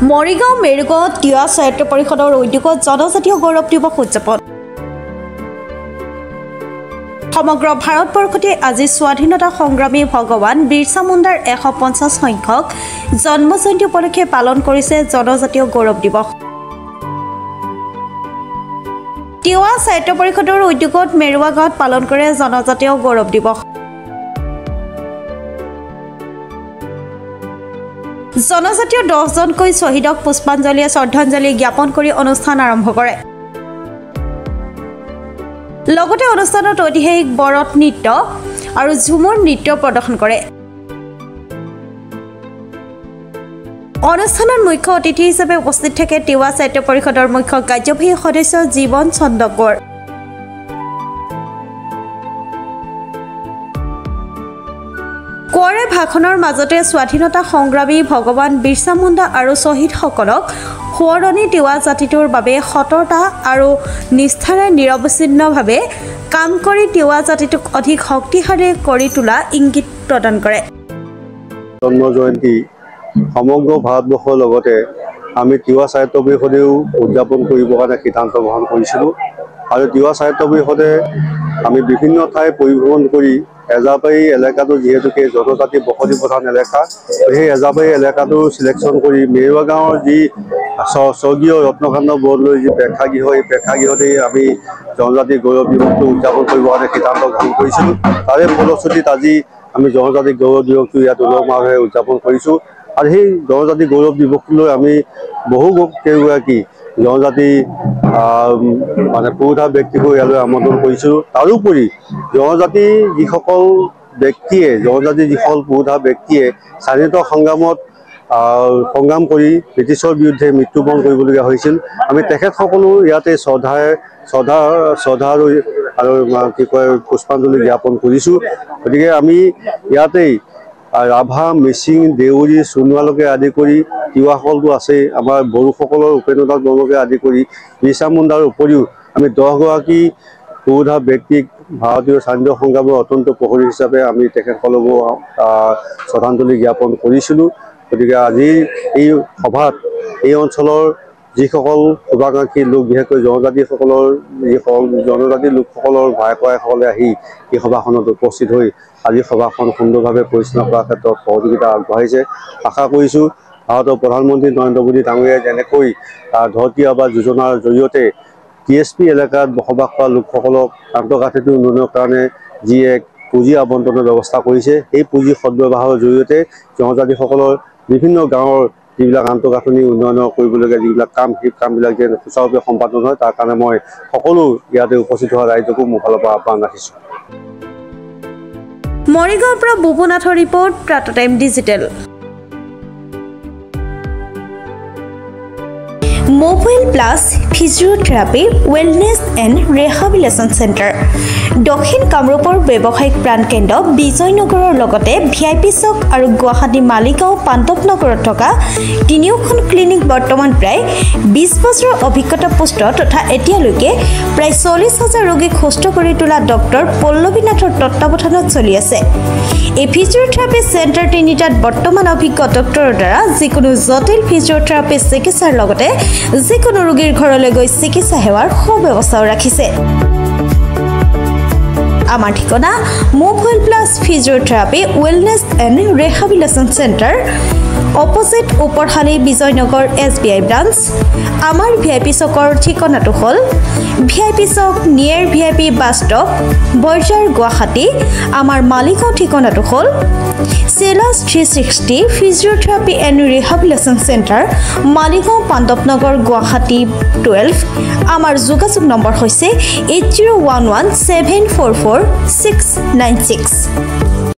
মৰিগাঁও মেৰুগাঁৱত তিৱা সাহিত্য পৰিষদৰ উদ্যোগত জনজাতীয় গৌৰৱ দিৱস উদযাপন। সমগ্ৰ ভাৰতবৰ্ষতে আজি স্বাধীনতা সংগ্ৰামী ভগৱান বিৰছা মুণ্ডাৰ 150 সংখ্যক জন্মজয়ন্তী উপলক্ষে পালন কৰিছে জনজাতীয় গৌৰৱ দিৱস। তিৱা সাহিত্য পৰিষদৰ উদ্যোগত মেৰুৱা গাঁৱত পালন কৰে জনজাতীয় গৌৰৱ দিৱস। জনজাতীয় 10জনকৈ শ্বহীদক পুষ্পাঞ্জলিয়ে শ্ৰদ্ধাঞ্জলি জ্ঞাপন কৰি অনুষ্ঠান আৰম্ভ কৰে। লগতে অনুষ্ঠানত ঐতিহাসিক বৰত নৃত্য আৰু ঝুমুৰ নৃত্য প্ৰদৰ্শন কৰে। অনুষ্ঠানত মুখ্য অতিথি হিচাপে উপস্থিত থাকে তিৱা সাহিত্য পৰিষদৰ মুখ্য কাৰ্যবাহী সদস্য জীৱন চন্দ্ৰ কোঁৱৰ। কোঁৱৰে ভাষণৰ মাজতে স্বাধীনতা সংগ্ৰামী ভগৱান বিৰছা মুণ্ডা আৰু শ্বহীদসকলক সোঁৱৰণি তিৱা জাতিটোৰ বাবে সততা আৰু নিষ্ঠাৰে নিৰৱচ্ছিন্নভাৱে কাম কৰি তিৱা জাতিটোক অধিক শক্তিশালী কৰি তোলা ইংগিত প্ৰদান কৰে। জন্ম জয়ন্তী সমগ্ৰ ভাৰতবৰ্ষৰ লগতে আমি তিৱা সাহিত্য পৰিষদেও উদযাপন কৰিবৰ কাৰণে সিদ্ধান্ত গ্ৰহণ কৰিছিলোঁ আৰু তিৱা সাহিত্য পৰিষদে আমি বিভিন্ন ঠাই পৰিভ্ৰমণ কৰি এজাবাৰী এলেকাটো যিহেতুকে জনজাতি বসতি প্ৰধান এলেকা, সেই এজাবাৰী এলেকাটো চিলেকশ্যন কৰি মেৰুৱা গাঁৱৰ যি স্বৰ্গীয় ৰত্নকান্ত বৰদলৈৰ যি প্ৰেক্ষাগৃহ, এই প্ৰেক্ষাগৃহতেই আমি জনজাতি গৌৰৱ দিৱসটো উদযাপন কৰিবৰ কাৰণে সিদ্ধান্ত গ্ৰহণ কৰিছিলোঁ। তাৰে ফলশ্ৰুতিত আজি আমি জনজাতি গৌৰৱ দিৱসটো ইয়াত উলহ-মালহেৰে উদযাপন কৰিছোঁ আৰু সেই জনজাতি গৌৰৱ দিৱসটোলৈ আমি বহু কেইগৰাকী জনজাতি পুৰুষা ব্যক্তিকো ইয়ালৈ আমন্ত্ৰণ কৰিছোঁ। তাৰোপৰি জনজাতি যিসকল পুৰুষা ব্যক্তিয়ে স্বাধীনতা সংগ্ৰামত সংগ্ৰাম কৰি ব্ৰিটিছৰ বিৰুদ্ধে মৃত্যুবৰণ কৰিবলগীয়া হৈছিল, আমি তেখেতসকলো ইয়াতে শ্ৰদ্ধা আৰু পুষ্পাঞ্জলি জ্ঞাপন কৰিছোঁ। গতিকে আমি ইয়াতেই ৰাভা, মিচিং, দেউৰী, সোণোৱালকে আদি কৰি তিৱাসকলটো আছেই, আমাৰ বড়োসকলৰ উপেন্দ্ৰনাথ বৰ্মনকে আদি কৰি বিৰছা মুণ্ডাৰ উপৰিও আমি 10গৰাকী পুৰুষা ব্যক্তিক ভাৰতীয় স্বাধীনতা সংগ্ৰামৰ অত্যন্ত প্ৰহৰী হিচাপে আমি তেখেতসকলকো শ্ৰদ্ধাঞ্জলি জ্ঞাপন কৰিছিলোঁ। গতিকে আজিৰ এই সভাত এই অঞ্চলৰ যিসকল শুভাকাংক্ষী লোক, বিশেষকৈ জনজাতি লোকসকলৰ ভাই-ককাইসকলে আহি এই সভাখনত উপস্থিত হৈ আজি সভাখন সুন্দৰভাৱে পৰিচালনা কৰাৰ ক্ষেত্ৰত সহযোগিতা আগবঢ়াইছে। আশা কৰিছোঁ ভাৰতৰ প্ৰধানমন্ত্ৰী নৰেন্দ্ৰ মোদী ডাঙৰীয়াই যেনেকৈ ধৰতী আবা যোজনাৰ জৰিয়তে TSP এলেকাত বসবাস কৰা লোকসকলক আন্তঃগাঁথনি উন্নয়নৰ কাৰণে যি এক পুঁজি আবণ্টনৰ ব্যৱস্থা কৰিছে, সেই পুঁজি সদ্ব্যৱহাৰৰ জৰিয়তে জনজাতিসকলৰ বিভিন্ন গাঁৱৰ যিবিলাক আন্তঃগাঁথনি উন্নয়নৰ কৰিবলগীয়া যিবিলাক কাম, সেই কামবিলাক যেন সুচাৰুৰূপে সম্পাদন হয়, তাৰ কাৰণে মই সকলো ইয়াতে উপস্থিত হোৱা ৰাইজকো মোৰ ফালৰ পৰা আহ্বান ৰাখিছোঁ। মৰিগাঁৱৰ পৰা বুবুনাথৰ report, Pratah time digital. Mobile plus physiotherapy wellness and rehabilitation centre, দক্ষিণ কামৰূপৰ ব্যৱসায়িক প্ৰাণকেন্দ্ৰ বিজয়নগৰৰ লগতে VIP চক আৰু গুৱাহাটী মালিগাঁও পাণ্ডৱনগৰত থকা তিনিওখন ক্লিনিক বৰ্তমান প্ৰায় 20 বছৰৰ অভিজ্ঞতা পুষ্ট তথা এতিয়ালৈকে প্ৰায় 40,000 ৰোগীক সুস্থ কৰি তোলা ডক্টৰ পল্লৱী নাথৰ তত্বাৱধানত চলি আছে। এই ফিজিঅ'থেৰাপি চেণ্টাৰ তিনিটাত বৰ্তমান অভিজ্ঞ ডক্টৰৰ দ্বাৰা যিকোনো জটিল ফিজিঅ'থেৰাপি চিকিৎসাৰ লগতে যিকোনো ৰোগীৰ ঘৰলৈ গৈ চিকিৎসা সেৱাৰ সুব্যৱস্থাও ৰাখিছে। আমাৰ ঠিকনা mobile plus physiotherapy wellness and rehabilitation centre, opposite Oporshali Bijoynagar SBI branch. আমাৰ VIP চকৰ ঠিকনাটো হ'ল VIP Chowk near VIP bus stop, Borjhar, Guwahati. আমাৰ মালিগাঁও ঠিকনাটো হ'ল চেলাছ 360 physiotherapy and rehabilitation centre, Maligaon Pandavnagar, Guwahati 12। আমাৰ যোগাযোগ নম্বৰ হৈছে 8011744696।